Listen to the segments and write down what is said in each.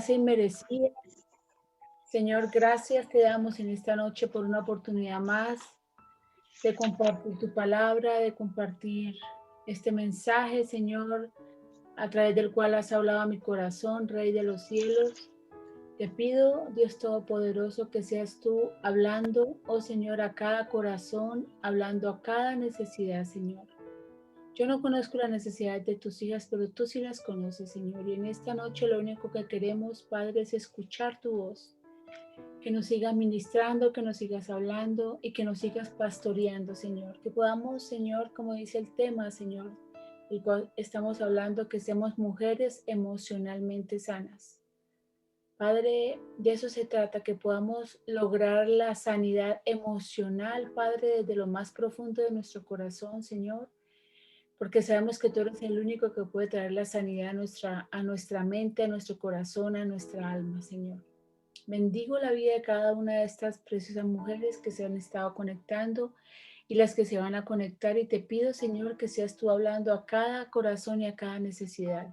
Inmerecida. Señor, gracias te damos en esta noche por una oportunidad más de compartir tu palabra, de compartir este mensaje, Señor, a través del cual has hablado a mi corazón, Rey de los cielos. Te pido, Dios Todopoderoso, que seas tú hablando, oh Señor, a cada corazón, hablando a cada necesidad, Señor. Yo no conozco las necesidades de tus hijas, pero tú sí las conoces, Señor. Y en esta noche lo único que queremos, Padre, es escuchar tu voz. Que nos sigas ministrando, que nos sigas hablando y que nos sigas pastoreando, Señor. Que podamos, Señor, como dice el tema, Señor, el cual estamos hablando, que seamos mujeres emocionalmente sanas. Padre, de eso se trata, que podamos lograr la sanidad emocional, Padre, desde lo más profundo de nuestro corazón, Señor, porque sabemos que tú eres el único que puede traer la sanidad a nuestra mente, a nuestro corazón, a nuestra alma, Señor. Bendigo la vida de cada una de estas preciosas mujeres que se han estado conectando y las que se van a conectar, y te pido, Señor, que seas tú hablando a cada corazón y a cada necesidad.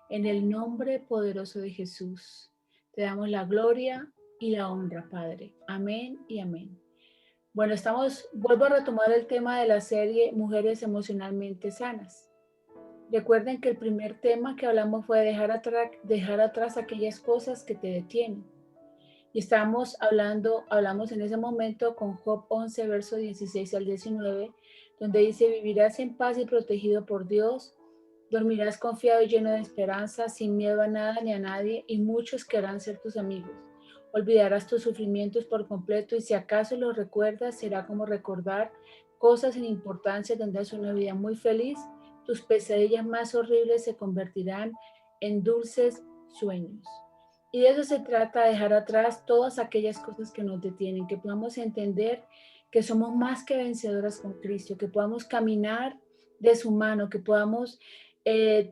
En el nombre poderoso de Jesús, te damos la gloria y la honra, Padre. Amén y amén. Bueno, vuelvo a retomar el tema de la serie Mujeres Emocionalmente Sanas. Recuerden que el primer tema que hablamos fue dejar atrás aquellas cosas que te detienen. Y hablamos en ese momento con Job 11, verso 16 al 19, donde dice: vivirás en paz y protegido por Dios, dormirás confiado y lleno de esperanza, sin miedo a nada ni a nadie, y muchos querrán ser tus amigos. Olvidarás tus sufrimientos por completo, y si acaso los recuerdas, será como recordar cosas sin importancia. Tendrás una vida muy feliz, tus pesadillas más horribles se convertirán en dulces sueños. Y de eso se trata, dejar atrás todas aquellas cosas que nos detienen, que podamos entender que somos más que vencedoras con Cristo, que podamos caminar de su mano, que podamos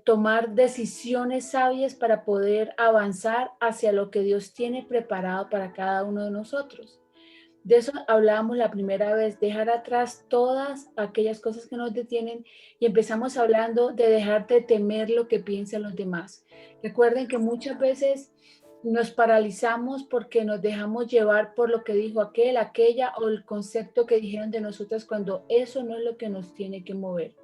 tomar decisiones sabias para poder avanzar hacia lo que Dios tiene preparado para cada uno de nosotros. De eso hablábamos la primera vez, dejar atrás todas aquellas cosas que nos detienen, y empezamos hablando de dejar de temer lo que piensan los demás. Recuerden que muchas veces nos paralizamos porque nos dejamos llevar por lo que dijo aquel, aquella, o el concepto que dijeron de nosotras, cuando eso no es lo que nos tiene que mover.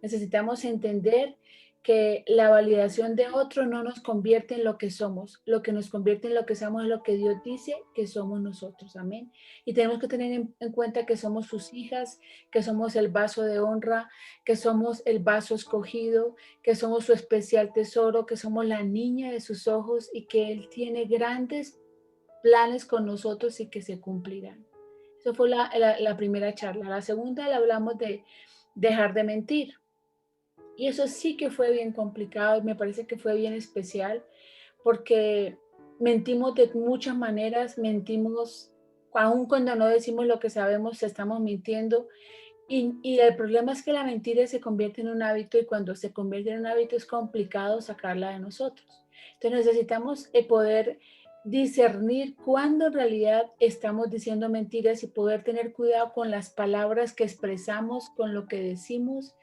Necesitamos entender que la validación de otro no nos convierte en lo que somos. Lo que nos convierte en lo que somos es lo que Dios dice que somos nosotros. Amén. Y tenemos que tener en cuenta que somos sus hijas, que somos el vaso de honra, que somos el vaso escogido, que somos su especial tesoro, que somos la niña de sus ojos, y que Él tiene grandes planes con nosotros y que se cumplirán. Eso fue la primera charla. La segunda la hablamos de dejar de mentir. Y eso sí que fue bien complicado, y me parece que fue bien especial, porque mentimos de muchas maneras, mentimos aun cuando no decimos lo que sabemos, estamos mintiendo. Y el problema es que la mentira se convierte en un hábito, y cuando se convierte en un hábito es complicado sacarla de nosotros. Entonces necesitamos poder discernir cuándo en realidad estamos diciendo mentiras, y poder tener cuidado con las palabras que expresamos, con lo que decimos,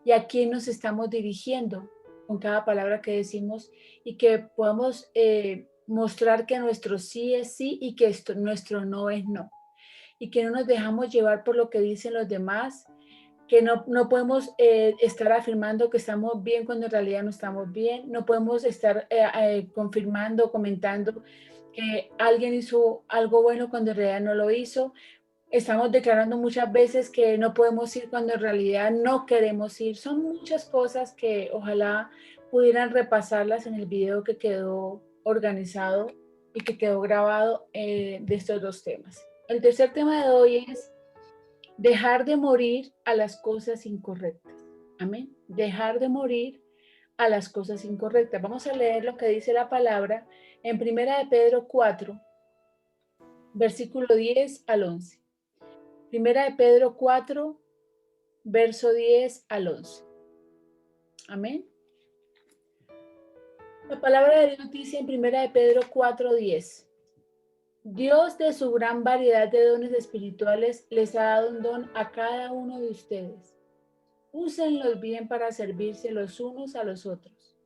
y a quién nos estamos dirigiendo con cada palabra que decimos, y que podamos mostrar que nuestro sí es sí y que nuestro no es no, y que no nos dejamos llevar por lo que dicen los demás, que no podemos estar afirmando que estamos bien cuando en realidad no estamos bien, no podemos estar confirmando, comentando que alguien hizo algo bueno cuando en realidad no lo hizo. Estamos declarando muchas veces que no podemos ir cuando en realidad no queremos ir. Son muchas cosas que ojalá pudieran repasarlas en el video que quedó organizado y que quedó grabado de estos dos temas. El tercer tema de hoy es dejar de morir a las cosas incorrectas. Amén. Dejar de morir a las cosas incorrectas. Vamos a leer lo que dice la palabra en Primera de Pedro 4, versículo 10 al 11. Primera de Pedro 4, verso 10 al 11. Amén. La palabra de Dios dice en Primera de Pedro 4, 10. Dios, de su gran variedad de dones espirituales, les ha dado un don a cada uno de ustedes. Úsenlos bien para servirse los unos a los otros.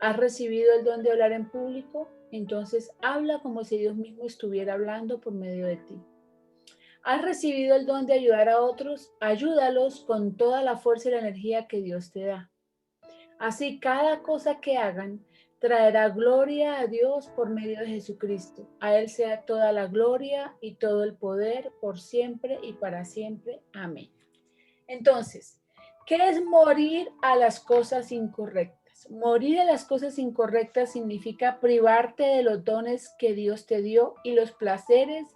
¿Has recibido el don de hablar en público? Entonces habla como si Dios mismo estuviera hablando por medio de ti. ¿Has recibido el don de ayudar a otros? Ayúdalos con toda la fuerza y la energía que Dios te da. Así cada cosa que hagan traerá gloria a Dios por medio de Jesucristo. A Él sea toda la gloria y todo el poder por siempre y para siempre. Amén. Entonces, ¿qué es morir a las cosas incorrectas? Morir a las cosas incorrectas significa privarte de los dones que Dios te dio y los placeres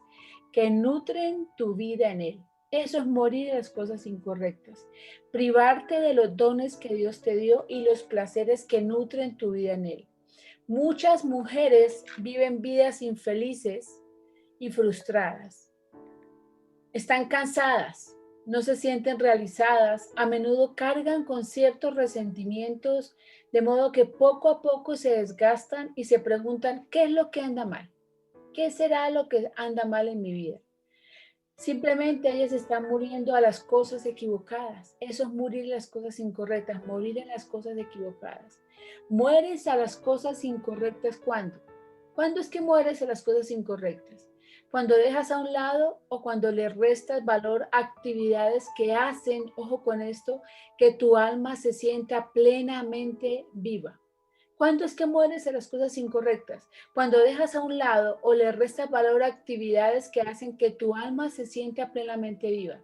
que nutren tu vida en Él. Eso es morir a las cosas incorrectas. Privarte de los dones que Dios te dio y los placeres que nutren tu vida en Él. Muchas mujeres viven vidas infelices y frustradas. Están cansadas, no se sienten realizadas, a menudo cargan con ciertos resentimientos, de modo que poco a poco se desgastan y se preguntan, ¿qué es lo que anda mal? ¿Qué será lo que anda mal en mi vida? Simplemente ellas están muriendo a las cosas equivocadas. Eso es morir a las cosas incorrectas, morir en las cosas equivocadas. Mueres a las cosas incorrectas, ¿cuándo? ¿Cuándo es que mueres a las cosas incorrectas? Cuando dejas a un lado o cuando le restas valor a actividades que hacen, ojo con esto, que tu alma se sienta plenamente viva. ¿Cuándo es que mueres a las cosas incorrectas? Cuando dejas a un lado o le restas valor a actividades que hacen que tu alma se sienta plenamente viva,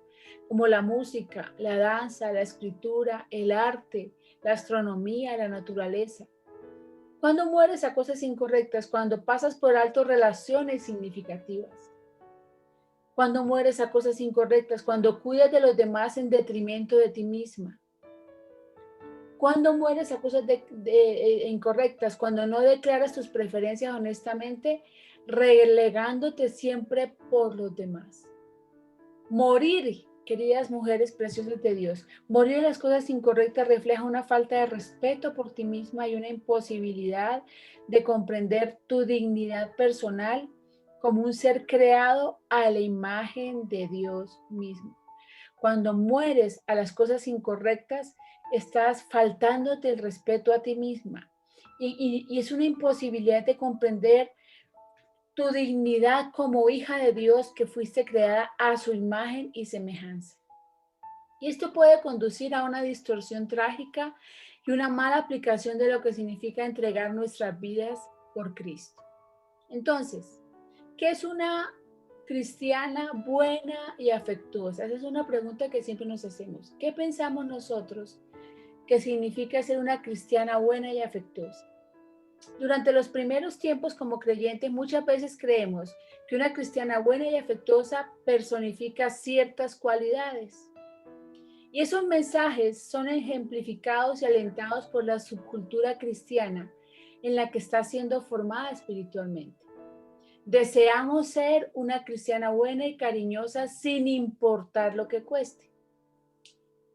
como la música, la danza, la escritura, el arte, la astronomía, la naturaleza. ¿Cuándo mueres a cosas incorrectas? Cuando pasas por alto relaciones significativas. Cuando mueres a cosas incorrectas, cuando cuidas de los demás en detrimento de ti misma. Cuando mueres a cosas incorrectas, cuando no declaras tus preferencias honestamente, relegándote siempre por los demás. Morir, queridas mujeres preciosas de Dios, morir en las cosas incorrectas refleja una falta de respeto por ti misma y una imposibilidad de comprender tu dignidad personal como un ser creado a la imagen de Dios mismo. Cuando mueres a las cosas incorrectas, estás faltándote el respeto a ti misma. Y es una imposibilidad de comprender tu dignidad como hija de Dios que fuiste creada a su imagen y semejanza. Y esto puede conducir a una distorsión trágica y una mala aplicación de lo que significa entregar nuestras vidas por Cristo. Entonces, ¿qué es una cristiana buena y afectuosa? Esa es una pregunta que siempre nos hacemos. ¿Qué pensamos nosotros que significa ser una cristiana buena y afectuosa? Durante los primeros tiempos como creyentes, muchas veces creemos que una cristiana buena y afectuosa personifica ciertas cualidades. Y esos mensajes son ejemplificados y alentados por la subcultura cristiana en la que está siendo formada espiritualmente. Deseamos ser una cristiana buena y cariñosa sin importar lo que cueste.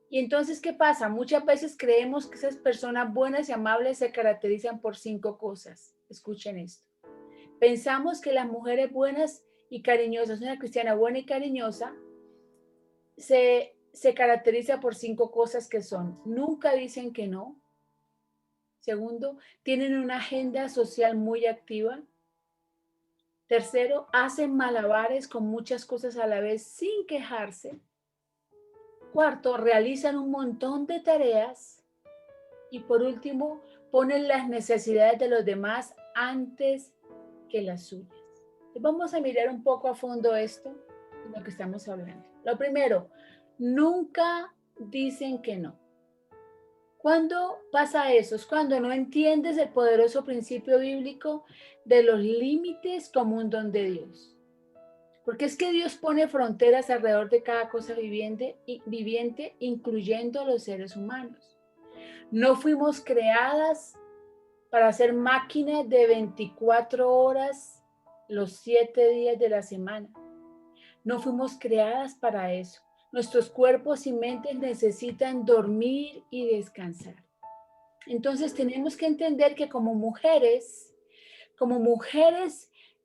Y entonces, ¿qué pasa? Muchas veces creemos que esas personas buenas y amables se caracterizan por 5 cosas. Escuchen esto. Pensamos que las mujeres buenas y cariñosas, una cristiana buena y cariñosa, se caracteriza por 5 cosas que son: nunca dicen que no. Segundo, tienen una agenda social muy activa. Tercero, hacen malabares con muchas cosas a la vez sin quejarse. Cuarto, realizan un montón de tareas. Y por último, ponen las necesidades de los demás antes que las suyas. Entonces vamos a mirar un poco a fondo esto, de lo que estamos hablando. Lo primero, nunca dicen que no. ¿Cuándo pasa eso? Es cuando no entiendes el poderoso principio bíblico de los límites como un don de Dios. Porque es que Dios pone fronteras alrededor de cada cosa viviente, incluyendo los seres humanos. No fuimos creadas para ser máquinas de 24 horas los 7 días de la semana. No fuimos creadas para eso. Nuestros cuerpos y mentes necesitan dormir y descansar. Entonces tenemos que entender que como mujeres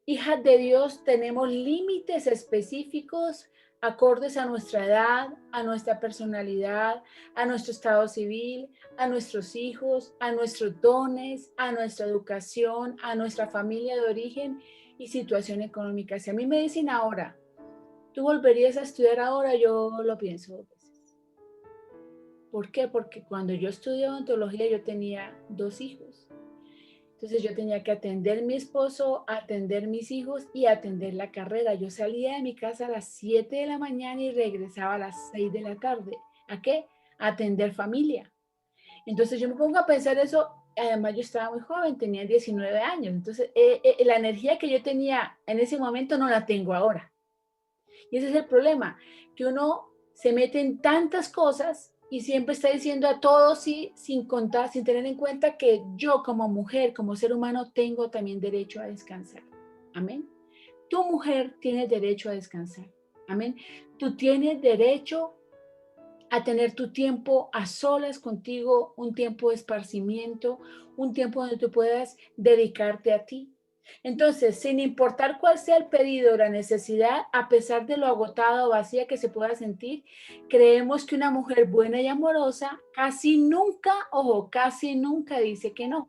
hijas de Dios, tenemos límites específicos acordes a nuestra edad, a nuestra personalidad, a nuestro estado civil, a nuestros hijos, a nuestros dones, a nuestra educación, a nuestra familia de origen y situación económica. Si a mí me dicen ahora, ¿tú volverías a estudiar ahora? Yo lo pienso 2 veces. ¿Por qué? Porque cuando yo estudié odontología yo tenía 2 hijos. Entonces yo tenía que atender a mi esposo, atender mis hijos y atender la carrera. Yo salía de mi casa a las 7 de la mañana y regresaba a las 6 de la tarde. ¿A qué? A atender familia. Entonces yo me pongo a pensar eso. Además yo estaba muy joven, tenía 19 años. Entonces la energía que yo tenía en ese momento no la tengo ahora. Y ese es el problema, que uno se mete en tantas cosas y siempre está diciendo a todos sí, sin contar, sin tener en cuenta que yo como mujer, como ser humano, tengo también derecho a descansar. Amén. Tu mujer tiene derecho a descansar. Amén. Tú tienes derecho a tener tu tiempo a solas contigo, un tiempo de esparcimiento, un tiempo donde tú puedas dedicarte a ti. Entonces, sin importar cuál sea el pedido o la necesidad, a pesar de lo agotada o vacía que se pueda sentir, creemos que una mujer buena y amorosa casi nunca, ojo, casi nunca dice que no.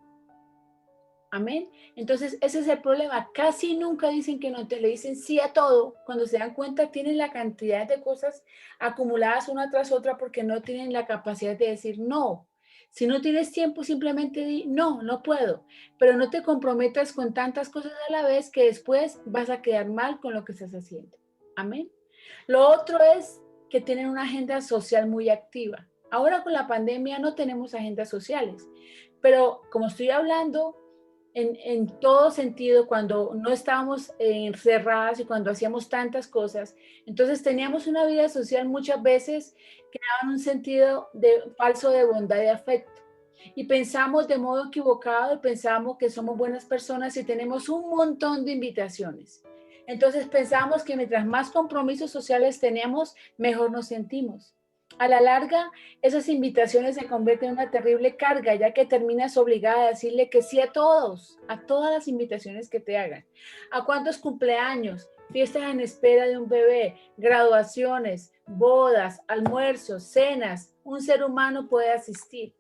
Amén. Entonces, ese es el problema. Casi nunca dicen que no, te le dicen sí a todo. Cuando se dan cuenta, tienen la cantidad de cosas acumuladas una tras otra porque no tienen la capacidad de decir no. Si no tienes tiempo, simplemente di no, no puedo. Pero no te comprometas con tantas cosas a la vez que después vas a quedar mal con lo que estás haciendo. Amén. Lo otro es que tienen una agenda social muy activa. Ahora con la pandemia no tenemos agendas sociales, pero como estoy hablando en todo sentido, cuando no estábamos encerradas y cuando hacíamos tantas cosas, entonces teníamos una vida social muchas veces que daban un sentido de falso de bondad y afecto. Y pensamos de modo equivocado y pensamos que somos buenas personas y tenemos un montón de invitaciones. Entonces pensamos que mientras más compromisos sociales tenemos, mejor nos sentimos. A la larga, esas invitaciones se convierten en una terrible carga, ya que terminas obligada a decirle que sí a todos, a todas las invitaciones que te hagan. ¿A cuántos cumpleaños, fiestas en espera de un bebé, graduaciones, bodas, almuerzos, cenas, un ser humano puede asistir?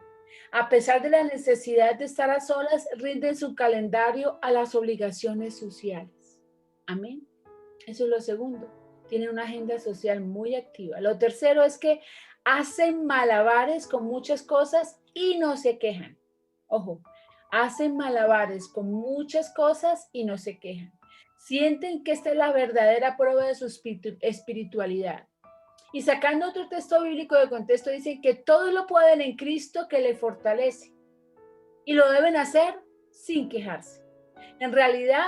A pesar de la necesidad de estar a solas, rinden su calendario a las obligaciones sociales. Amén. Eso es lo segundo. Tienen una agenda social muy activa. Lo tercero es que hacen malabares con muchas cosas y no se quejan. Ojo, hacen malabares con muchas cosas y no se quejan. Sienten que esta es la verdadera prueba de su espiritualidad. Y sacando otro texto bíblico de contexto, dicen que todos lo pueden en Cristo que le fortalece. Y lo deben hacer sin quejarse. En realidad,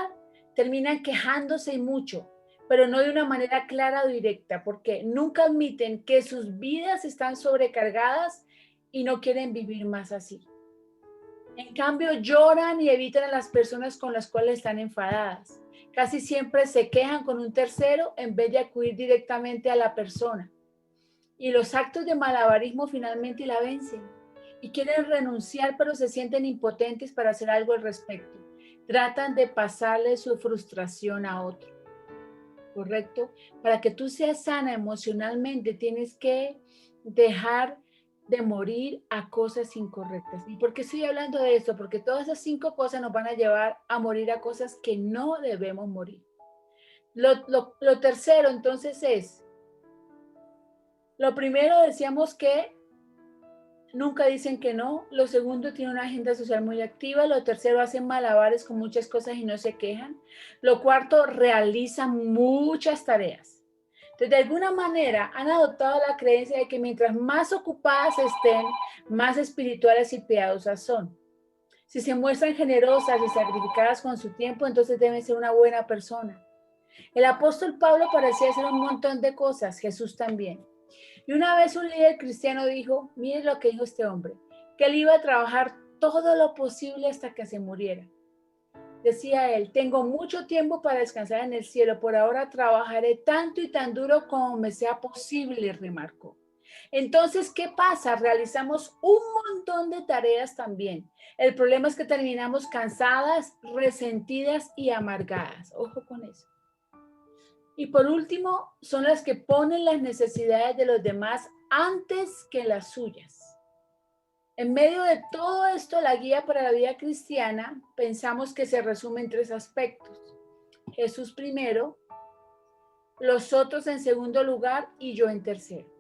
terminan quejándose y mucho, pero no de una manera clara o directa, porque nunca admiten que sus vidas están sobrecargadas y no quieren vivir más así. En cambio, lloran y evitan a las personas con las cuales están enfadadas. Casi siempre se quejan con un tercero en vez de acudir directamente a la persona. Y los actos de malabarismo finalmente la vencen. Y quieren renunciar, pero se sienten impotentes para hacer algo al respecto. Tratan de pasarle su frustración a otro. ¿Correcto? Para que tú seas sana emocionalmente, tienes que dejar de morir a cosas incorrectas. ¿Y por qué estoy hablando de esto? Porque todas esas 5 cosas nos van a llevar a morir a cosas que no debemos morir. Lo tercero, entonces, es, lo primero decíamos que nunca dicen que no. Lo segundo, tiene una agenda social muy activa. Lo tercero, hacen malabares con muchas cosas y no se quejan. Lo cuarto, realizan muchas tareas. Entonces, de alguna manera, han adoptado la creencia de que mientras más ocupadas estén, más espirituales y piadosas son. Si se muestran generosas y sacrificadas con su tiempo, entonces deben ser una buena persona. El apóstol Pablo parecía hacer un montón de cosas, Jesús también. Y una vez un líder cristiano dijo, mire lo que dijo este hombre, que él iba a trabajar todo lo posible hasta que se muriera. Decía él, tengo mucho tiempo para descansar en el cielo, por ahora trabajaré tanto y tan duro como me sea posible, remarcó. Entonces, ¿qué pasa? Realizamos un montón de tareas también. El problema es que terminamos cansadas, resentidas y amargadas. Ojo con eso. Y por último, son las que ponen las necesidades de los demás antes que las suyas. En medio de todo esto, la guía para la vida cristiana, pensamos que se resume en tres aspectos. Jesús primero, los otros en segundo lugar y yo en tercero.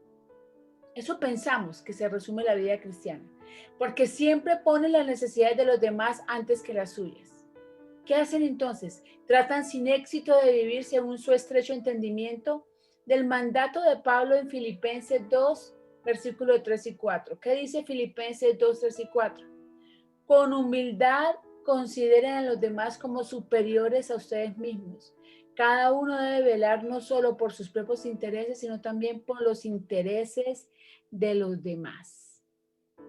Eso pensamos que se resume la vida cristiana, porque siempre ponen las necesidades de los demás antes que las suyas. ¿Qué hacen entonces? Tratan sin éxito de vivir según su estrecho entendimiento del mandato de Pablo en Filipenses 2, versículos 3 y 4. ¿Qué dice Filipenses 2, 3 y 4? Con humildad consideren a los demás como superiores a ustedes mismos. Cada uno debe velar no solo por sus propios intereses, sino también por los intereses de los demás.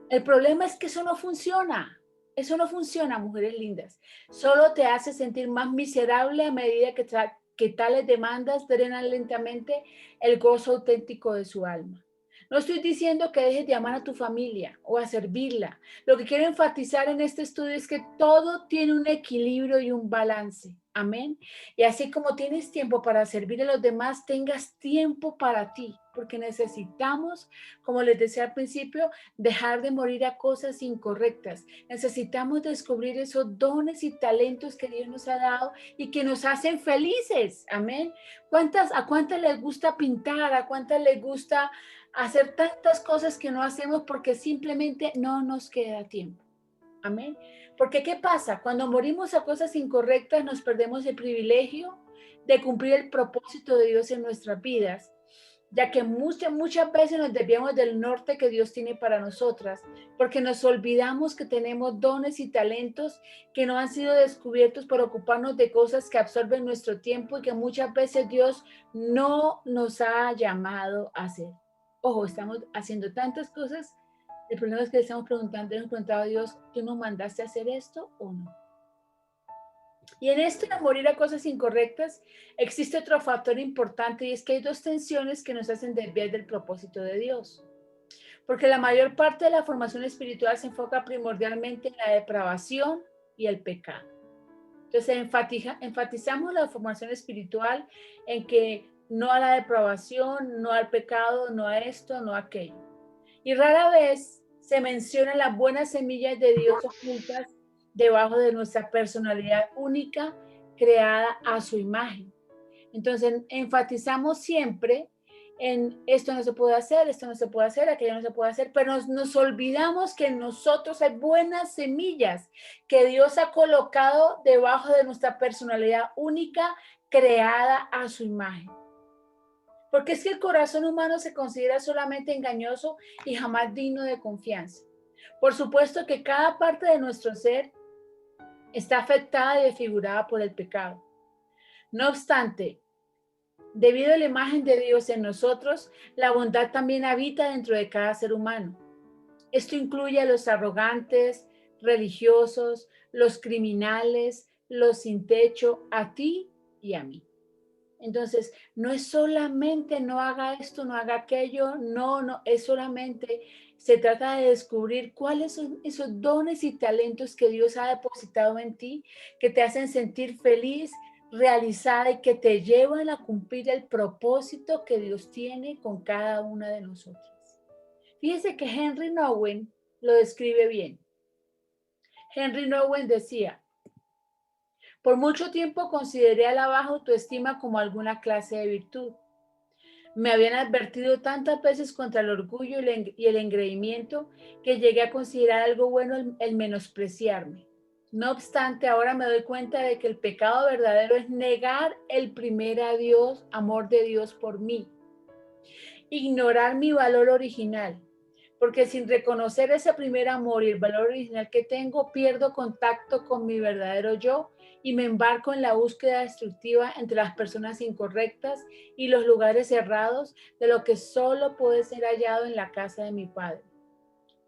El problema es que eso no funciona. Eso no funciona, mujeres lindas. Solo te hace sentir más miserable a medida que tales demandas drenan lentamente el gozo auténtico de su alma. No estoy diciendo que dejes de amar a tu familia o a servirla. Lo que quiero enfatizar en este estudio es que todo tiene un equilibrio y un balance. Amén. Y así como tienes tiempo para servir a los demás, tengas tiempo para ti, porque necesitamos, como les decía al principio, dejar de morir a cosas incorrectas. Necesitamos descubrir esos dones y talentos que Dios nos ha dado y que nos hacen felices. Amén. ¿A cuántas les gusta pintar? ¿A cuántas les gusta hacer tantas cosas que no hacemos porque simplemente no nos queda tiempo? Amén. Porque ¿qué pasa? Cuando morimos a cosas incorrectas nos perdemos el privilegio de cumplir el propósito de Dios en nuestras vidas, ya que muchas veces nos desviamos del norte que Dios tiene para nosotras, porque nos olvidamos que tenemos dones y talentos que no han sido descubiertos por ocuparnos de cosas que absorben nuestro tiempo y que muchas veces Dios no nos ha llamado a hacer. Ojo, estamos haciendo tantas cosas. El problema es que le estamos preguntando, hemos preguntado a Dios, ¿tú nos mandaste a hacer esto o no? Y en esto de morir a cosas incorrectas, existe otro factor importante y es que hay dos tensiones que nos hacen desviar del propósito de Dios. Porque la mayor parte de la formación espiritual se enfoca primordialmente en la depravación y el pecado. Entonces enfatizamos la formación espiritual en que no a la depravación, no al pecado, no a esto, no a aquello. Y rara vez se mencionan las buenas semillas de Dios ocultas debajo de nuestra personalidad única creada a su imagen. Entonces enfatizamos siempre en esto no se puede hacer, esto no se puede hacer, aquello no se puede hacer, pero nos olvidamos que en nosotros hay buenas semillas que Dios ha colocado debajo de nuestra personalidad única creada a su imagen. Porque es que el corazón humano se considera solamente engañoso y jamás digno de confianza. Por supuesto que cada parte de nuestro ser está afectada y desfigurada por el pecado. No obstante, debido a la imagen de Dios en nosotros, la bondad también habita dentro de cada ser humano. Esto incluye a los arrogantes, religiosos, los criminales, los sin techo, a ti y a mí. Entonces, no es solamente no haga esto, no haga aquello, no, es solamente, se trata de descubrir cuáles son esos dones y talentos que Dios ha depositado en ti, que te hacen sentir feliz, realizada y que te llevan a cumplir el propósito que Dios tiene con cada una de nosotras. Fíjese que Henry Nouwen lo describe bien. Henry Nouwen decía: por mucho tiempo consideré a la baja autoestima como alguna clase de virtud. Me habían advertido tantas veces contra el orgullo y el engreimiento que llegué a considerar algo bueno el menospreciarme. No obstante, ahora me doy cuenta de que el pecado verdadero es negar el primer amor de Dios por mí, ignorar mi valor original, porque sin reconocer ese primer amor y el valor original que tengo, pierdo contacto con mi verdadero yo y me embarco en la búsqueda destructiva entre las personas incorrectas y los lugares cerrados de lo que solo puede ser hallado en la casa de mi Padre.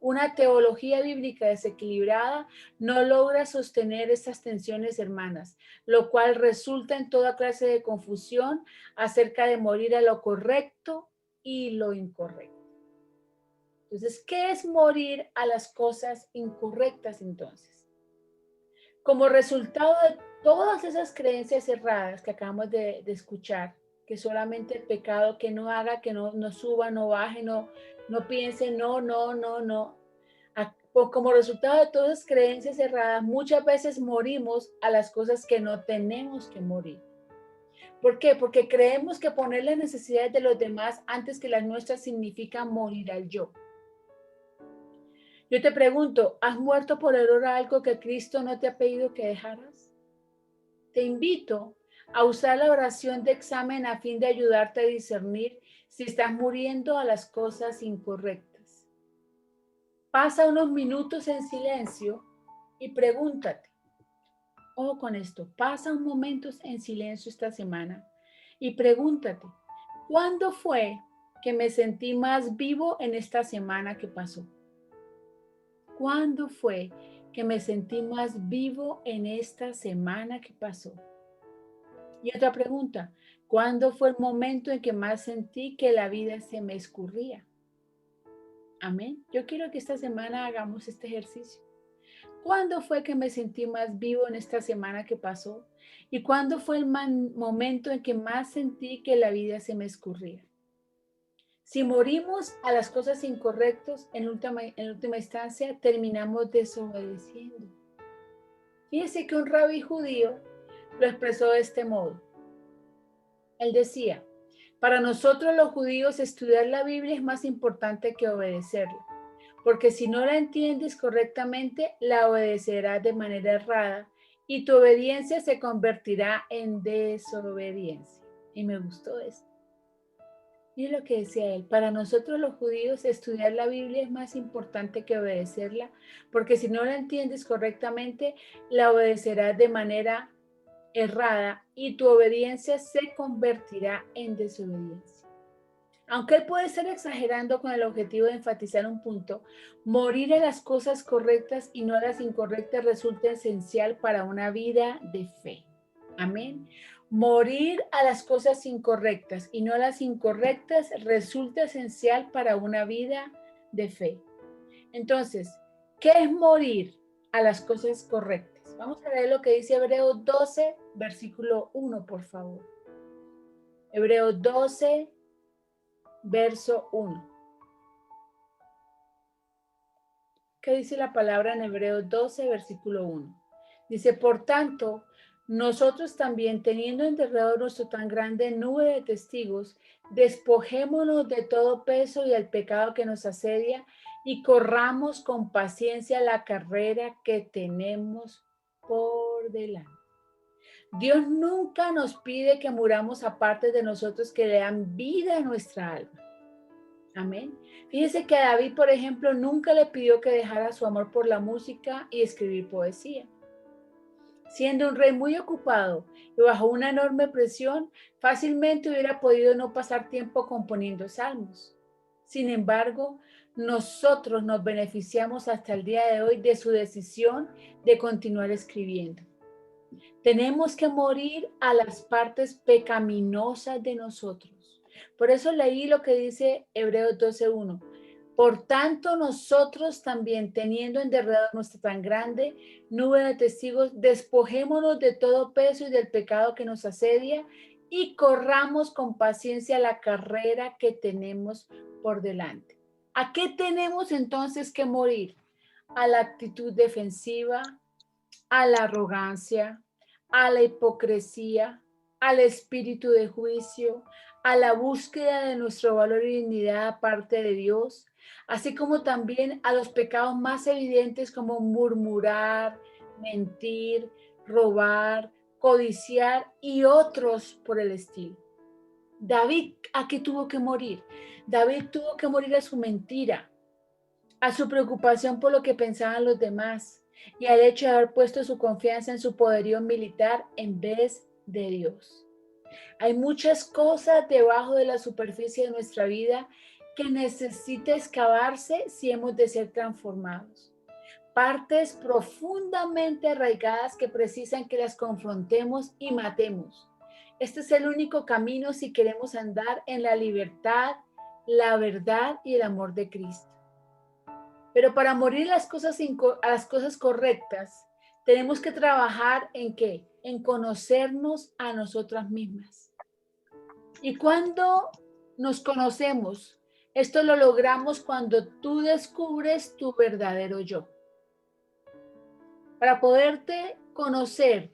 Una teología bíblica desequilibrada no logra sostener estas tensiones, hermanas, lo cual resulta en toda clase de confusión acerca de morir a lo correcto y lo incorrecto. Entonces, ¿qué es morir a las cosas incorrectas entonces? Como resultado de todas esas creencias erradas que acabamos de escuchar, que solamente el pecado, que no haga, que no suba, no baje, no piense, no. Como resultado de todas esas creencias erradas, muchas veces morimos a las cosas que no tenemos que morir. ¿Por qué? Porque creemos que poner las necesidades de los demás antes que las nuestras significa morir al yo. Yo te pregunto, ¿has muerto por error a algo que Cristo no te ha pedido que dejaras? Te invito a usar la oración de examen a fin de ayudarte a discernir si estás muriendo a las cosas incorrectas. Pasa unos minutos en silencio y pregúntate, ojo con esto, pasa unos momentos en silencio esta semana y pregúntate, ¿cuándo fue que me sentí más vivo en esta semana que pasó? ¿Cuándo fue que me sentí más vivo en esta semana que pasó? Y otra pregunta, ¿cuándo fue el momento en que más sentí que la vida se me escurría? Amén. Yo quiero que esta semana hagamos este ejercicio. ¿Cuándo fue que me sentí más vivo en esta semana que pasó? ¿Y cuándo fue el momento en que más sentí que la vida se me escurría? Si morimos a las cosas incorrectas, en última instancia, terminamos desobedeciendo. Fíjese que un rabí judío lo expresó de este modo. Él decía, para nosotros los judíos estudiar la Biblia es más importante que obedecerla, porque si no la entiendes correctamente, la obedecerás de manera errada y tu obediencia se convertirá en desobediencia. Y me gustó esto. Y lo que decía él, para nosotros los judíos estudiar la Biblia es más importante que obedecerla, porque si no la entiendes correctamente, la obedecerás de manera errada y tu obediencia se convertirá en desobediencia. Aunque él puede estar exagerando con el objetivo de enfatizar un punto, morir a las cosas correctas y no a las incorrectas resulta esencial para una vida de fe. Amén. Morir a las cosas incorrectas y no a las incorrectas resulta esencial para una vida de fe. Entonces, ¿qué es morir a las cosas correctas? Vamos a leer lo que dice Hebreos 12, versículo 1, por favor. Hebreos 12, verso 1. ¿Qué dice la palabra en Hebreos 12, versículo 1? Dice, por tanto, nosotros también, teniendo enterrado nuestro tan grande nube de testigos, despojémonos de todo peso y el pecado que nos asedia y corramos con paciencia la carrera que tenemos por delante. Dios nunca nos pide que muramos aparte de nosotros que le dan vida a nuestra alma. Amén. Fíjese que a David, por ejemplo, nunca le pidió que dejara su amor por la música y escribir poesía. Siendo un rey muy ocupado y bajo una enorme presión, fácilmente hubiera podido no pasar tiempo componiendo salmos. Sin embargo, nosotros nos beneficiamos hasta el día de hoy de su decisión de continuar escribiendo. Tenemos que morir a las partes pecaminosas de nosotros. Por eso leí lo que dice Hebreos 12:1. Por tanto, nosotros también, teniendo en derredor nuestra tan grande nube de testigos, despojémonos de todo peso y del pecado que nos asedia y corramos con paciencia la carrera que tenemos por delante. ¿A qué tenemos entonces que morir? A la actitud defensiva, a la arrogancia, a la hipocresía, al espíritu de juicio, a la búsqueda de nuestro valor y dignidad aparte de Dios, así como también a los pecados más evidentes como murmurar, mentir, robar, codiciar y otros por el estilo. David, ¿a qué tuvo que morir? David tuvo que morir a su mentira, a su preocupación por lo que pensaban los demás y al hecho de haber puesto su confianza en su poderío militar en vez de Dios. Hay muchas cosas debajo de la superficie de nuestra vida que necesita excavarse si hemos de ser transformados. Partes profundamente arraigadas que precisan que las confrontemos y matemos. Este es el único camino si queremos andar en la libertad, la verdad y el amor de Cristo. Pero para morir a las cosas correctas, tenemos que trabajar ¿en qué? En conocernos a nosotras mismas. Y cuando nos conocemos, esto lo logramos cuando tú descubres tu verdadero yo. Para poderte conocer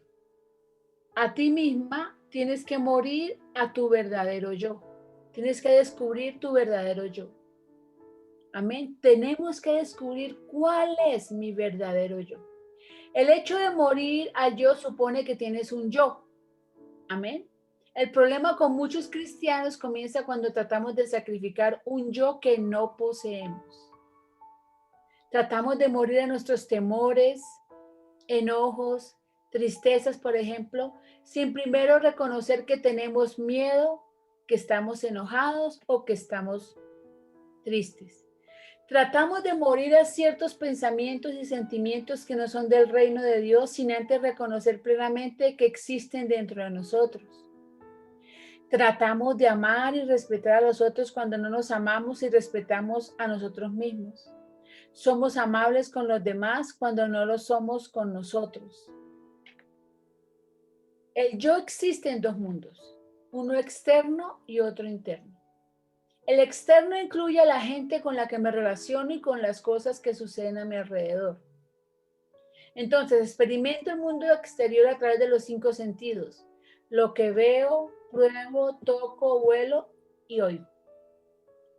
a ti misma, tienes que morir a tu verdadero yo. Tienes que descubrir tu verdadero yo. Amén. Tenemos que descubrir cuál es mi verdadero yo. El hecho de morir al yo supone que tienes un yo. Amén. El problema con muchos cristianos comienza cuando tratamos de sacrificar un yo que no poseemos. Tratamos de morir a nuestros temores, enojos, tristezas, por ejemplo, sin primero reconocer que tenemos miedo, que estamos enojados o que estamos tristes. Tratamos de morir a ciertos pensamientos y sentimientos que no son del reino de Dios sin antes reconocer plenamente que existen dentro de nosotros. Tratamos de amar y respetar a los otros cuando no nos amamos y respetamos a nosotros mismos. Somos amables con los demás cuando no lo somos con nosotros. El yo existe en dos mundos, uno externo y otro interno. El externo incluye a la gente con la que me relaciono y con las cosas que suceden a mi alrededor. Entonces, experimento el mundo exterior a través de los 5 sentidos: lo que veo, pruebo, toco, huelo y oigo.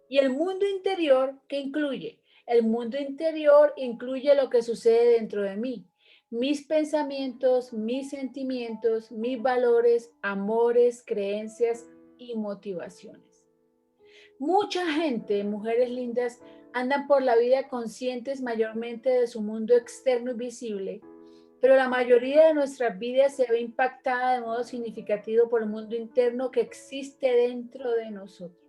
Y el mundo interior, ¿qué incluye? El mundo interior incluye lo que sucede dentro de mí, mis pensamientos, mis sentimientos, mis valores, amores, creencias y motivaciones. Mucha gente, mujeres lindas, andan por la vida conscientes mayormente de su mundo externo y visible, pero la mayoría de nuestras vidas se ve impactada de modo significativo por el mundo interno que existe dentro de nosotros.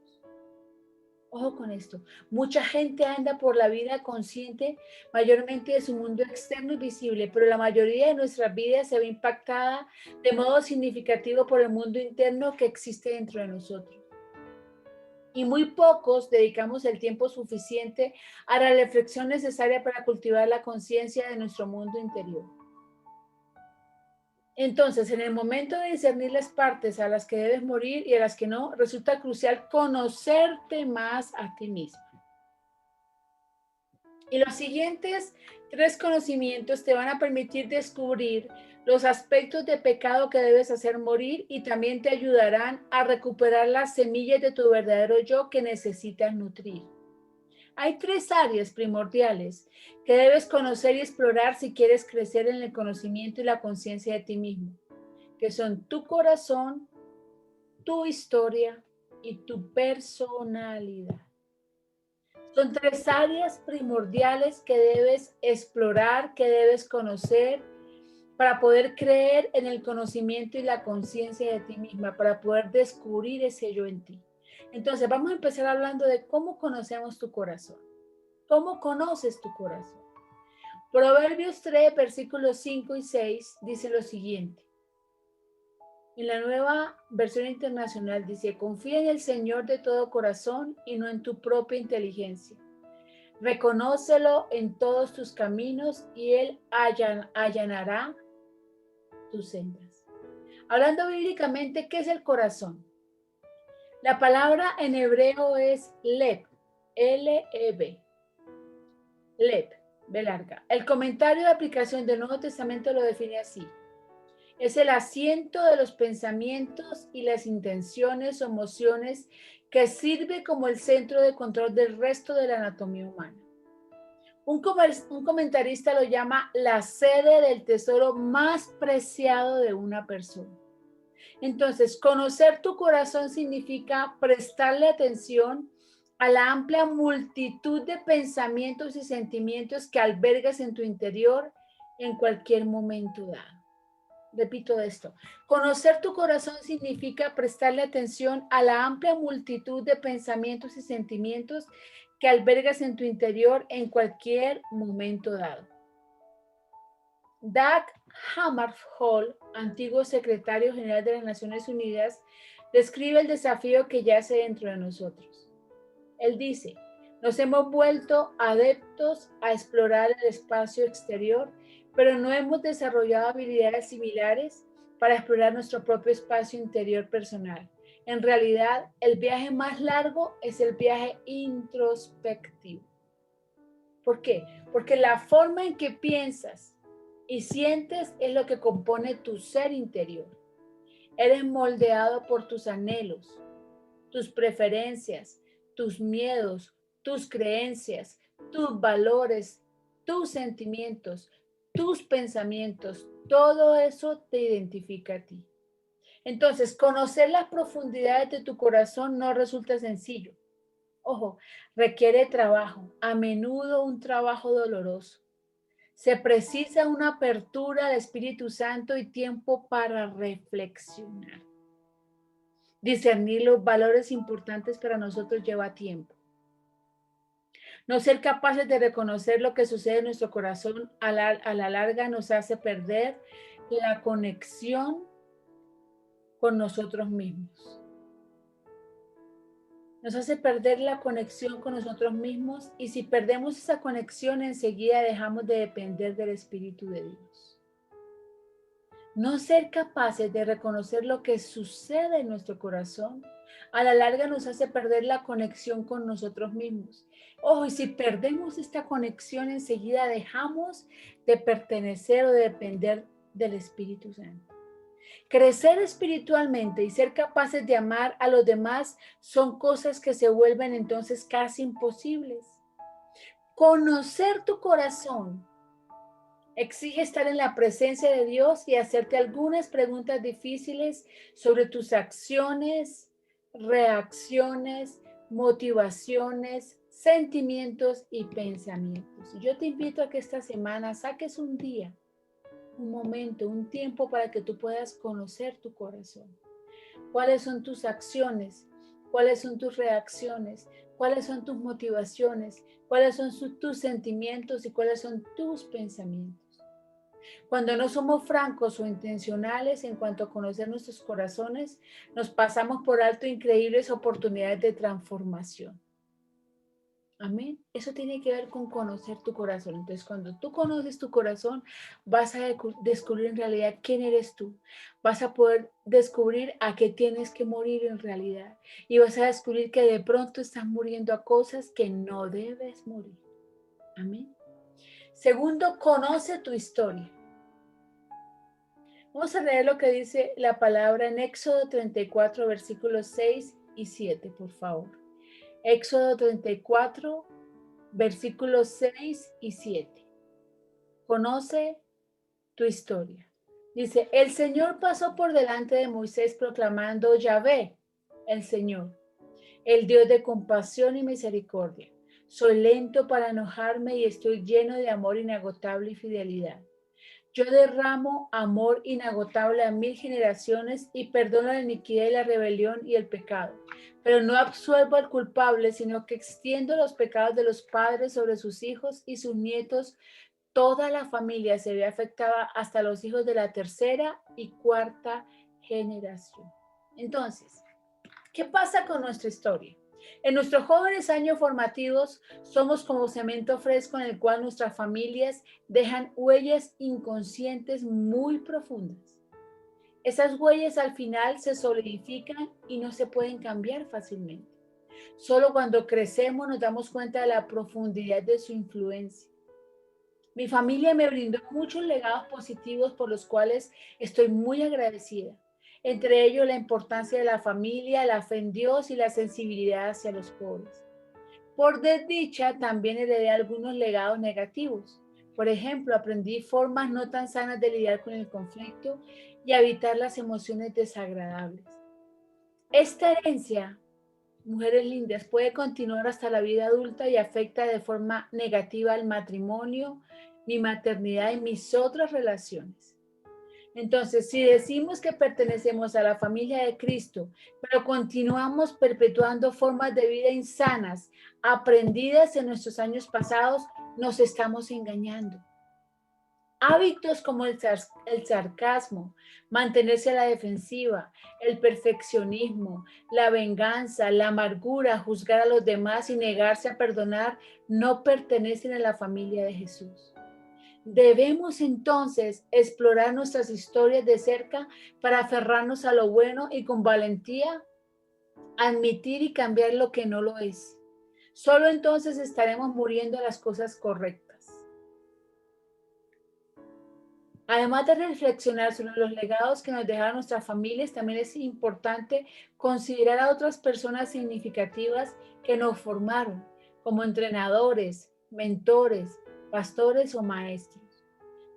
Ojo con esto, mucha gente anda por la vida consciente mayormente de su mundo externo y visible, pero la mayoría de nuestras vidas se ve impactada de modo significativo por el mundo interno que existe dentro de nosotros. Y muy pocos dedicamos el tiempo suficiente a la reflexión necesaria para cultivar la conciencia de nuestro mundo interior. Entonces, en el momento de discernir las partes a las que debes morir y a las que no, resulta crucial conocerte más a ti mismo. Y los siguientes 3 conocimientos te van a permitir descubrir los aspectos de pecado que debes hacer morir y también te ayudarán a recuperar las semillas de tu verdadero yo que necesitas nutrir. Hay 3 áreas primordiales que debes conocer y explorar si quieres crecer en el conocimiento y la conciencia de ti mismo, que son tu corazón, tu historia y tu personalidad. Son 3 áreas primordiales que debes explorar, que debes conocer para poder creer en el conocimiento y la conciencia de ti misma, para poder descubrir ese yo en ti. Entonces, vamos a empezar hablando de cómo conocemos tu corazón. ¿Cómo conoces tu corazón? Proverbios 3, versículos 5 y 6 dice lo siguiente. En la Nueva Versión Internacional dice: confía en el Señor de todo corazón y no en tu propia inteligencia. Reconócelo en todos tus caminos y Él allanará tus sendas. Hablando bíblicamente, ¿qué es el corazón? La palabra en hebreo es leb, L-E-B, leb, B larga. El comentario de aplicación del Nuevo Testamento lo define así: es el asiento de los pensamientos y las intenciones o emociones que sirve como el centro de control del resto de la anatomía humana. Un comentarista lo llama la sede del tesoro más preciado de una persona. Entonces, conocer tu corazón significa prestarle atención a la amplia multitud de pensamientos y sentimientos que albergas en tu interior en cualquier momento dado. Repito esto, conocer tu corazón significa prestarle atención a la amplia multitud de pensamientos y sentimientos que albergas en tu interior en cualquier momento dado. Dag Hammarskjöld, antiguo secretario general de las Naciones Unidas, describe el desafío que yace dentro de nosotros. Él dice: nos hemos vuelto adeptos a explorar el espacio exterior, pero no hemos desarrollado habilidades similares para explorar nuestro propio espacio interior personal. En realidad, el viaje más largo es el viaje introspectivo. ¿Por qué? Porque la forma en que piensas y sientes es lo que compone tu ser interior. Eres moldeado por tus anhelos, tus preferencias, tus miedos, tus creencias, tus valores, tus sentimientos, tus pensamientos. Todo eso te identifica a ti. Entonces, conocer las profundidades de tu corazón no resulta sencillo. Ojo, requiere trabajo, a menudo un trabajo doloroso. Se precisa una apertura al Espíritu Santo y tiempo para reflexionar. Discernir los valores importantes para nosotros lleva tiempo. No ser capaces de reconocer lo que sucede en nuestro corazón a la larga nos hace perder la conexión con nosotros mismos. Nos hace perder la conexión con nosotros mismos, y si perdemos esa conexión, enseguida dejamos de depender del Espíritu de Dios. No ser capaces de reconocer lo que sucede en nuestro corazón, a la larga nos hace perder la conexión con nosotros mismos. Ojo, y si perdemos esta conexión, enseguida dejamos de pertenecer o de depender del Espíritu Santo. Crecer espiritualmente y ser capaces de amar a los demás son cosas que se vuelven entonces casi imposibles. Conocer tu corazón exige estar en la presencia de Dios y hacerte algunas preguntas difíciles sobre tus acciones, reacciones, motivaciones, sentimientos y pensamientos. Yo te invito a que esta semana saques un día, un momento, un tiempo para que tú puedas conocer tu corazón. ¿Cuáles son tus acciones? ¿Cuáles son tus reacciones? ¿Cuáles son tus motivaciones? ¿Cuáles son tus sentimientos y cuáles son tus pensamientos? Cuando no somos francos o intencionales en cuanto a conocer nuestros corazones, nos pasamos por alto increíbles oportunidades de transformación. Amén. Eso tiene que ver con conocer tu corazón. Entonces, cuando tú conoces tu corazón, vas a descubrir en realidad quién eres tú. Vas a poder descubrir a qué tienes que morir en realidad. Y vas a descubrir que de pronto estás muriendo a cosas que no debes morir. Amén. Segundo, conoce tu historia. Vamos a leer lo que dice la palabra en Éxodo 34, versículos 6 y 7, por favor. Éxodo 34, versículos 6 y 7. Conoce tu historia. Dice, el Señor pasó por delante de Moisés proclamando: Yahvé, el Señor, el Dios de compasión y misericordia. Soy lento para enojarme y estoy lleno de amor inagotable y fidelidad. Yo derramo amor inagotable a 1000 generaciones y perdono la iniquidad y la rebelión y el pecado. Pero no absuelvo al culpable, sino que extiendo los pecados de los padres sobre sus hijos y sus nietos. Toda la familia se ve afectada hasta los hijos de la tercera y cuarta generación. Entonces, ¿qué pasa con nuestra historia? En nuestros jóvenes años formativos somos como cemento fresco en el cual nuestras familias dejan huellas inconscientes muy profundas. Esas huellas al final se solidifican y no se pueden cambiar fácilmente. Solo cuando crecemos nos damos cuenta de la profundidad de su influencia. Mi familia me brindó muchos legados positivos por los cuales estoy muy agradecida. Entre ellos, la importancia de la familia, la fe en Dios y la sensibilidad hacia los pobres. Por desdicha, también heredé algunos legados negativos. Por ejemplo, aprendí formas no tan sanas de lidiar con el conflicto y evitar las emociones desagradables. Esta herencia, mujeres lindas, puede continuar hasta la vida adulta y afecta de forma negativa al matrimonio, mi maternidad y mis otras relaciones. Entonces, si decimos que pertenecemos a la familia de Cristo, pero continuamos perpetuando formas de vida insanas, aprendidas en nuestros años pasados, nos estamos engañando. Hábitos como el sarcasmo, mantenerse a la defensiva, el perfeccionismo, la venganza, la amargura, juzgar a los demás y negarse a perdonar no pertenecen a la familia de Jesús. Debemos entonces explorar nuestras historias de cerca para aferrarnos a lo bueno y con valentía admitir y cambiar lo que no lo es. Solo entonces estaremos muriendo a las cosas correctas. Además de reflexionar sobre los legados que nos dejaron nuestras familias, también es importante considerar a otras personas significativas que nos formaron, como entrenadores, mentores, pastores o maestros.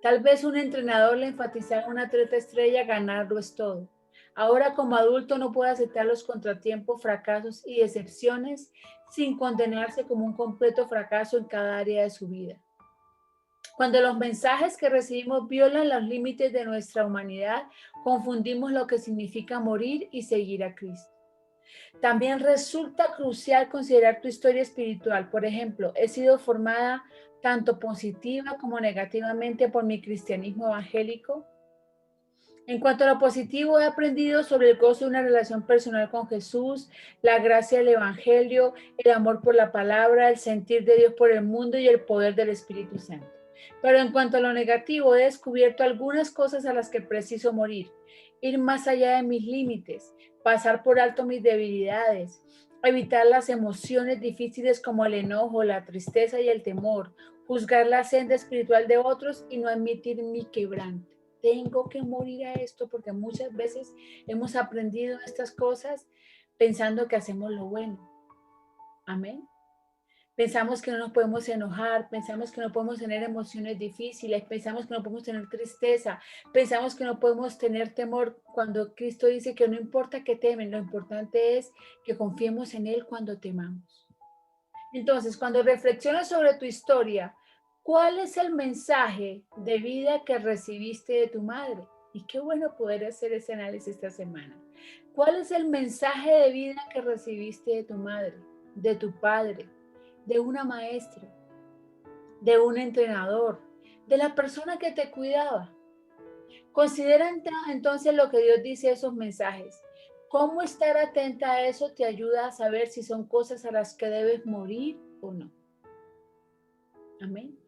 Tal vez un entrenador le enfatizaba a un atleta estrella: ganarlo es todo. Ahora, como adulto, no puede aceptar los contratiempos, fracasos y decepciones sin condenarse como un completo fracaso en cada área de su vida. Cuando los mensajes que recibimos violan los límites de nuestra humanidad, confundimos lo que significa morir y seguir a Cristo. También resulta crucial considerar tu historia espiritual. Por ejemplo, he sido formada tanto positiva como negativamente por mi cristianismo evangélico. En cuanto a lo positivo, he aprendido sobre el gozo de una relación personal con Jesús, la gracia del Evangelio, el amor por la palabra, el sentir de Dios por el mundo y el poder del Espíritu Santo. Pero en cuanto a lo negativo, he descubierto algunas cosas a las que preciso morir, ir más allá de mis límites, pasar por alto mis debilidades, evitar las emociones difíciles como el enojo, la tristeza y el temor, juzgar la senda espiritual de otros y no admitir mi quebranto. Tengo que morir a esto porque muchas veces hemos aprendido estas cosas pensando que hacemos lo bueno. Amén. Pensamos que no nos podemos enojar, pensamos que no podemos tener emociones difíciles, pensamos que no podemos tener tristeza, pensamos que no podemos tener temor, cuando Cristo dice que no importa que temen, lo importante es que confiemos en Él cuando temamos. Entonces, cuando reflexionas sobre tu historia, ¿cuál es el mensaje de vida que recibiste de tu madre? Y qué bueno poder hacer ese análisis esta semana. ¿Cuál es el mensaje de vida que recibiste de tu madre, de tu padre, de una maestra, de un entrenador, de la persona que te cuidaba? Considera entonces lo que Dios dice de esos mensajes. Cómo estar atenta a eso te ayuda a saber si son cosas a las que debes morir o no. Amén.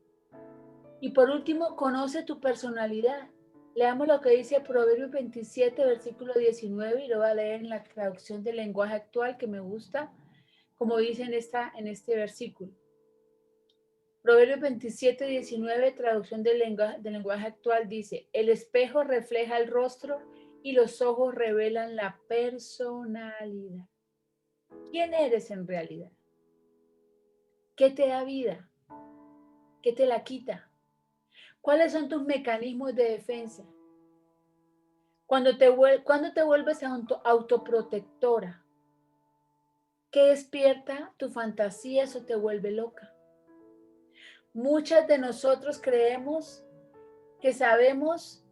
Y por último, conoce tu personalidad. Leamos lo que dice Proverbios 27, versículo 19, y lo voy a leer en la traducción del lenguaje actual que me gusta, como dice en este versículo. Proverbios 27, 19, traducción del lenguaje actual, dice: el espejo refleja el rostro y los ojos revelan la personalidad. ¿Quién eres en realidad? ¿Qué te da vida? ¿Qué te la quita? ¿Cuáles son tus mecanismos de defensa? Cuando te vuelves autoprotectora, ¿qué despierta tu fantasía? Eso te vuelve loca. Muchas de nosotros creemos que sabemos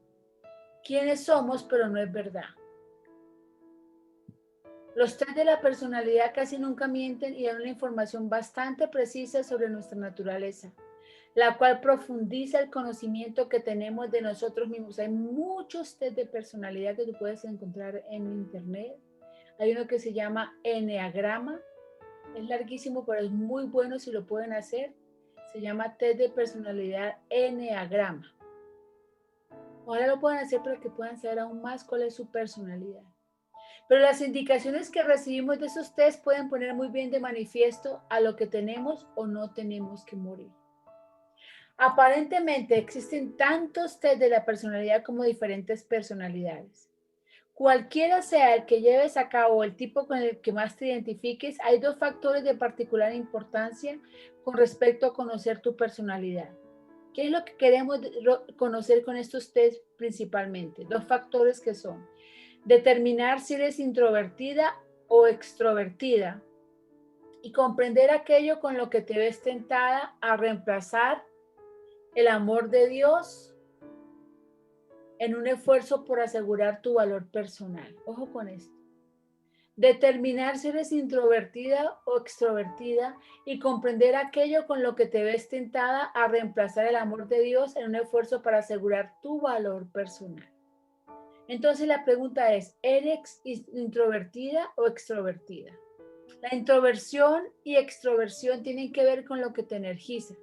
quiénes somos, pero no es verdad. Los test de la personalidad casi nunca mienten y dan una información bastante precisa sobre nuestra naturaleza, la cual profundiza el conocimiento que tenemos de nosotros mismos. Hay muchos test de personalidad que tú puedes encontrar en internet. Hay uno que se llama Enneagrama. Es larguísimo, pero es muy bueno si lo pueden hacer. Se llama test de personalidad Enneagrama. Ahora lo pueden hacer para que puedan saber aún más cuál es su personalidad. Pero las indicaciones que recibimos de esos test pueden poner muy bien de manifiesto a lo que tenemos o no tenemos que morir. Aparentemente existen tantos test de la personalidad como diferentes personalidades. Cualquiera sea el que lleves a cabo, el tipo con el que más te identifiques, hay dos factores de particular importancia con respecto a conocer tu personalidad. ¿Qué es lo que queremos conocer con estos test principalmente? Dos factores que son: determinar si eres introvertida o extrovertida y comprender aquello con lo que te ves tentada a reemplazar el amor de Dios en un esfuerzo por asegurar tu valor personal. Ojo con esto. Determinar si eres introvertida o extrovertida y comprender aquello con lo que te ves tentada a reemplazar el amor de Dios en un esfuerzo para asegurar tu valor personal. Entonces la pregunta es: ¿eres introvertida o extrovertida? La introversión y extroversión tienen que ver con lo que te energiza.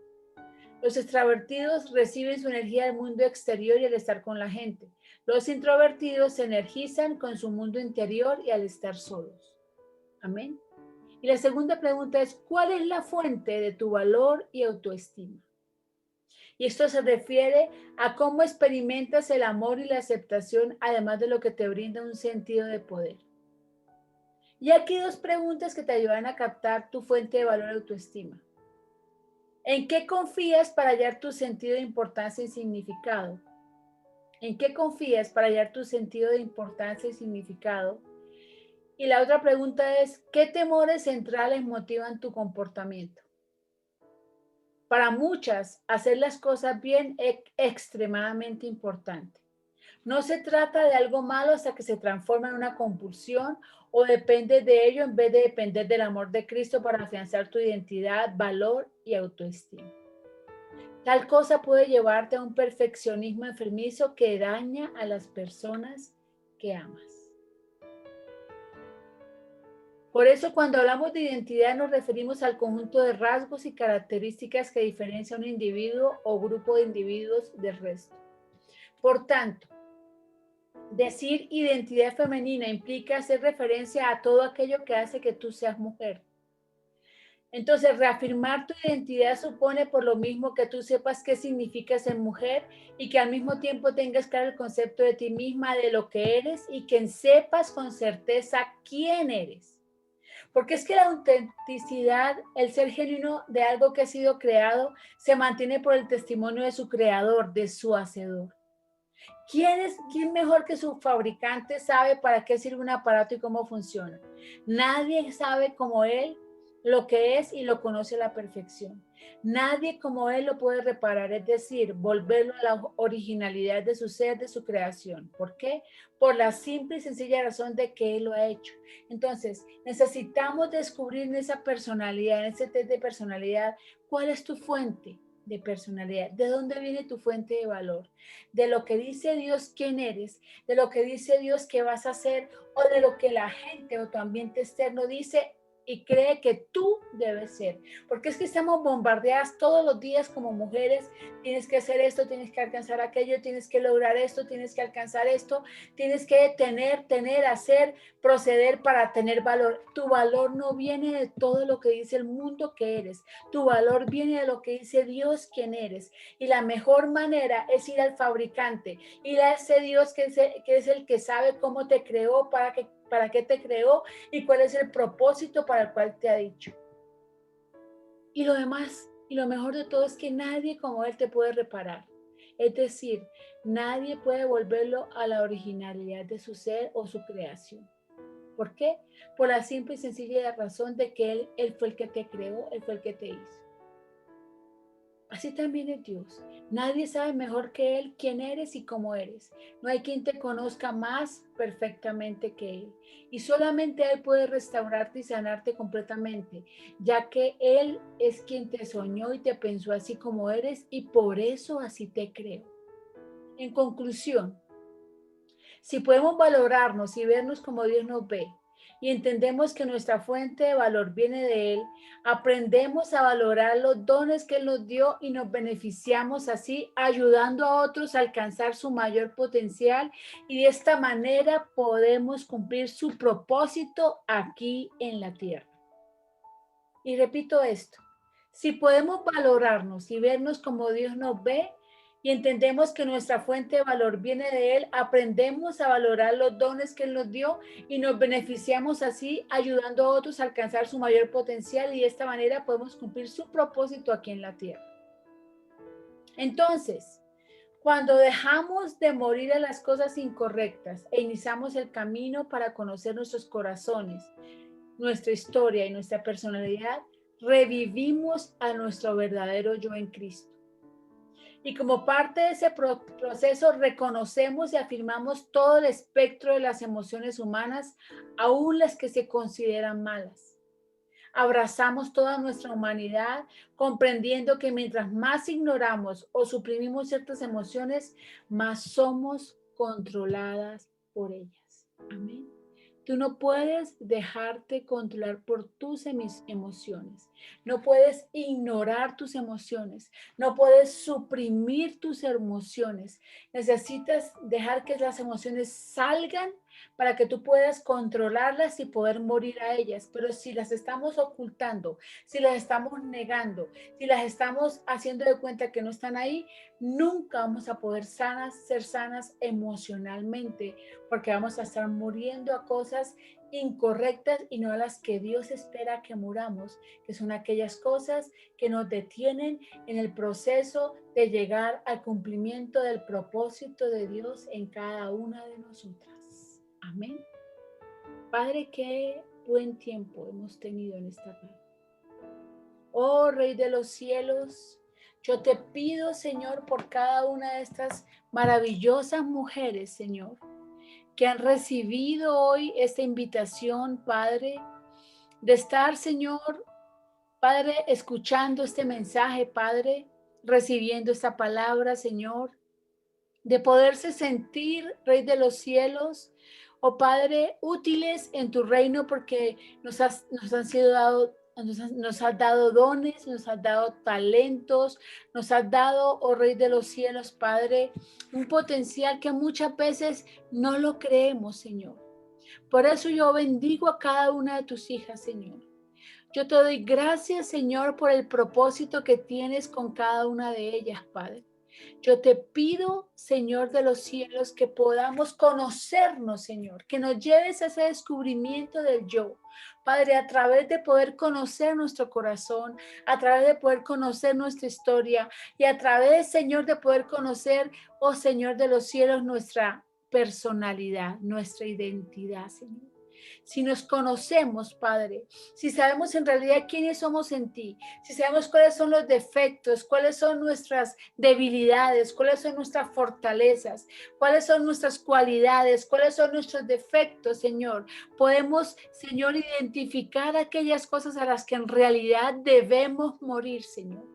Los extrovertidos reciben su energía del mundo exterior y al estar con la gente. Los introvertidos se energizan con su mundo interior y al estar solos. Amén. Y la segunda pregunta es, ¿cuál es la fuente de tu valor y autoestima? Y esto se refiere a cómo experimentas el amor y la aceptación, además de lo que te brinda un sentido de poder. Y aquí dos preguntas que te ayudan a captar tu fuente de valor y autoestima. ¿En qué confías para hallar tu sentido de importancia y significado? ¿En qué confías para hallar tu sentido de importancia y significado? Y la otra pregunta es, ¿qué temores centrales motivan tu comportamiento? Para muchas, hacer las cosas bien es extremadamente importante. No se trata de algo malo hasta que se transforma en una compulsión o depende de ello en vez de depender del amor de Cristo para afianzar tu identidad, valor y autoestima. Tal cosa puede llevarte a un perfeccionismo enfermizo que daña a las personas que amas. Por eso cuando hablamos de identidad nos referimos al conjunto de rasgos y características que diferencia a un individuo o grupo de individuos del resto. Por tanto, decir identidad femenina implica hacer referencia a todo aquello que hace que tú seas mujer. Entonces, reafirmar tu identidad supone por lo mismo que tú sepas qué significa ser mujer y que al mismo tiempo tengas claro el concepto de ti misma, de lo que eres y que sepas con certeza quién eres. Porque es que la autenticidad, el ser genuino de algo que ha sido creado, se mantiene por el testimonio de su creador, de su hacedor. ¿Quién mejor que su fabricante sabe para qué sirve un aparato y cómo funciona? Nadie sabe como él lo que es y lo conoce a la perfección. Nadie como él lo puede reparar, es decir, volverlo a la originalidad de su ser, de su creación. ¿Por qué? Por la simple y sencilla razón de que él lo ha hecho. Entonces, necesitamos descubrir en esa personalidad, en ese test de personalidad, cuál es tu fuente de personalidad, de dónde viene tu fuente de valor, de lo que dice Dios quién eres, de lo que dice Dios qué vas a hacer o de lo que la gente o tu ambiente externo dice y cree que tú debes ser. Porque es que estamos bombardeadas todos los días como mujeres, tienes que hacer esto, tienes que alcanzar aquello, tienes que lograr esto, tienes que alcanzar esto, tienes que tener, hacer, proceder para tener valor. Tu valor no viene de todo lo que dice el mundo que eres, tu valor viene de lo que dice Dios quién eres. Y la mejor manera es ir al fabricante, ir a ese Dios que es el que sabe cómo te creó, para qué te creó y cuál es el propósito para el cual te ha dicho. Y lo demás, y lo mejor de todo es que nadie como Él te puede reparar. Es decir, nadie puede volverlo a la originalidad de su ser o su creación. ¿Por qué? Por la simple y sencilla razón de que Él fue el que te creó, Él fue el que te hizo. Así también es Dios. Nadie sabe mejor que Él quién eres y cómo eres. No hay quien te conozca más perfectamente que Él. Y solamente Él puede restaurarte y sanarte completamente, ya que Él es quien te soñó y te pensó así como eres y por eso así te creó. En conclusión, si podemos valorarnos y vernos como Dios nos ve y entendemos que nuestra fuente de valor viene de Él, aprendemos a valorar los dones que Él nos dio y nos beneficiamos así, ayudando a otros a alcanzar su mayor potencial y de esta manera podemos cumplir su propósito aquí en la tierra. Y repito esto, si podemos valorarnos y vernos como Dios nos ve, y entendemos que nuestra fuente de valor viene de Él, aprendemos a valorar los dones que Él nos dio y nos beneficiamos así, ayudando a otros a alcanzar su mayor potencial y de esta manera podemos cumplir su propósito aquí en la tierra. Entonces, cuando dejamos de morir a las cosas incorrectas e iniciamos el camino para conocer nuestros corazones, nuestra historia y nuestra personalidad, revivimos a nuestro verdadero yo en Cristo. Y como parte de ese proceso reconocemos y afirmamos todo el espectro de las emociones humanas, aún las que se consideran malas. Abrazamos toda nuestra humanidad, comprendiendo que mientras más ignoramos o suprimimos ciertas emociones, más somos controladas por ellas. Amén. Tú no puedes dejarte controlar por tus emociones. No puedes ignorar tus emociones. No puedes suprimir tus emociones. Necesitas dejar que las emociones salgan para que tú puedas controlarlas y poder morir a ellas. Pero si las estamos ocultando, si las estamos negando, si las estamos haciendo de cuenta que no están ahí, nunca vamos a poder ser sanas emocionalmente, porque vamos a estar muriendo a cosas incorrectas y no a las que Dios espera que muramos, que son aquellas cosas que nos detienen en el proceso de llegar al cumplimiento del propósito de Dios en cada una de nosotras. Amén. Padre, qué buen tiempo hemos tenido en esta tarde. Oh Rey de los cielos, yo te pido, Señor, por cada una de estas maravillosas mujeres, Señor, que han recibido hoy esta invitación, Padre, de estar, Señor, Padre, escuchando este mensaje, Padre, recibiendo esta palabra, Señor, de poderse sentir, Rey de los cielos, oh Padre, útiles en tu reino porque nos han sido dado, nos has dado dones, nos has dado talentos, nos has dado, oh Rey de los cielos, Padre, un potencial que muchas veces no lo creemos, Señor. Por eso yo bendigo a cada una de tus hijas, Señor. Yo te doy gracias, Señor, por el propósito que tienes con cada una de ellas, Padre. Yo te pido, Señor de los cielos, que podamos conocernos, Señor, que nos lleves a ese descubrimiento del yo. Padre, a través de poder conocer nuestro corazón, a través de poder conocer nuestra historia y a través, Señor, de poder conocer, oh Señor de los cielos, nuestra personalidad, nuestra identidad, Señor. Si nos conocemos, Padre, si sabemos en realidad quiénes somos en ti, si sabemos cuáles son los defectos, cuáles son nuestras debilidades, cuáles son nuestras fortalezas, cuáles son nuestras cualidades, cuáles son nuestros defectos, Señor, podemos, Señor, identificar aquellas cosas a las que en realidad debemos morir, Señor.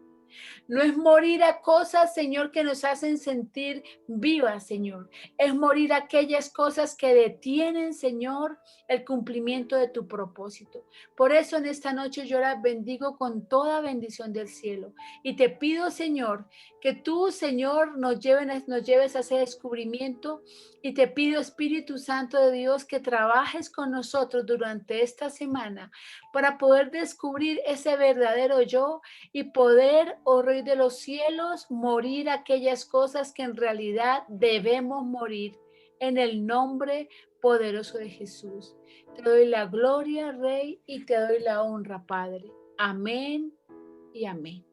No es morir a cosas, Señor, que nos hacen sentir vivas, Señor. Es morir a aquellas cosas que detienen, Señor, el cumplimiento de tu propósito. Por eso en esta noche yo las bendigo con toda bendición del cielo. Y te pido, Señor, que tú, Señor, nos lleves a ese descubrimiento. Y te pido, Espíritu Santo de Dios, que trabajes con nosotros durante esta semana para poder descubrir ese verdadero yo y poder, oh Rey de los cielos, morir aquellas cosas que en realidad debemos morir en el nombre poderoso de Jesús. Te doy la gloria, Rey, y te doy la honra, Padre. Amén y amén.